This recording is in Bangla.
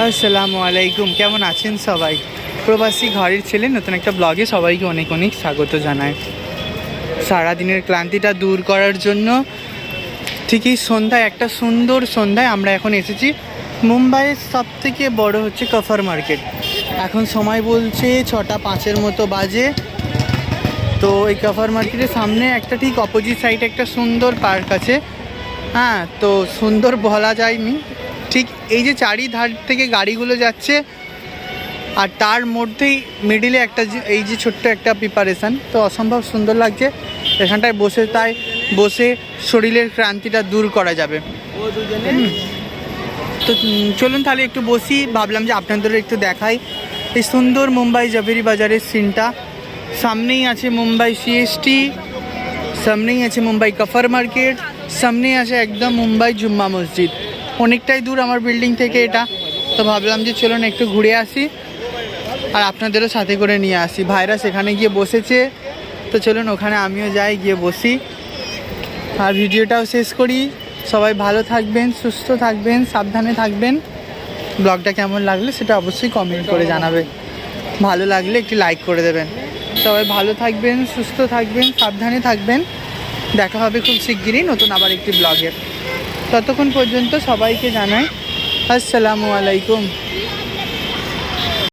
আসসালামু আলাইকুম, কেমন আছেন সবাই? প্রবাসী ঘরের ছেলে নতুন একটা ব্লগে সবাইকে অনেক অনেক স্বাগত জানাই। সারাদিনের ক্লান্তিটা দূর করার জন্য ঠিকই সন্ধ্যায়, একটা সুন্দর সন্ধ্যায় আমরা এখন এসেছি মুম্বাইয়ের সবথেকে বড় হচ্ছে কাফার মার্কেট। এখন সময় বলছে 6:05 মতো বাজে। তো এই কাফার মার্কেটের সামনে একটা ঠিক অপোজিট সাইডে একটা সুন্দর পার্ক আছে। হ্যাঁ, তো সুন্দর বলা যায়নি, ঠিক এই যে চারিধার থেকে গাড়িগুলো যাচ্ছে আর তার মধ্যেই মিডিলে একটা এই যে ছোট্ট একটা প্রিপারেশান, তো অসম্ভব সুন্দর লাগছে এখানটায় বসে। তাই বসে শরীরের ক্লান্তিটা দূর করা যাবে। তো চলুন তাহলে একটু বসি। ভাবলাম যে আপনাদের একটু দেখাই এই সুন্দর মুম্বাই জাভেরি বাজারের সিনটা। সামনেই আছে মুম্বাই সিএসটি, সামনেই আছে মুম্বাই কাফার মার্কেট, সামনেই আছে একদম মুম্বাই জুম্মা মসজিদ। অনেকটাই দূর আমার বিল্ডিং থেকে এটা। তো ভাবলাম যে চলুন একটু ঘুরে আসি আর আপনাদেরও সাথে করে নিয়ে আসি। ভাইরা সেখানে গিয়ে বসেছে, তো চলুন ওখানে আমিও যাই, গিয়ে বসি আর ভিডিওটাও শেষ করি। সবাই ভালো থাকবেন, সুস্থ থাকবেন, সাবধানে থাকবেন। ব্লগটা কেমন লাগলো সেটা অবশ্যই কমেন্ট করে জানাবে। ভালো লাগলে একটি লাইক করে দেবেন। সবাই ভালো থাকবেন, সুস্থ থাকবেন, সাবধানে থাকবেন। দেখা হবে খুব শিগগিরই নতুন আবার একটি ব্লগে। ততক্ষণ পর্যন্ত সবাইকে জানাই আসসালামু আলাইকুম।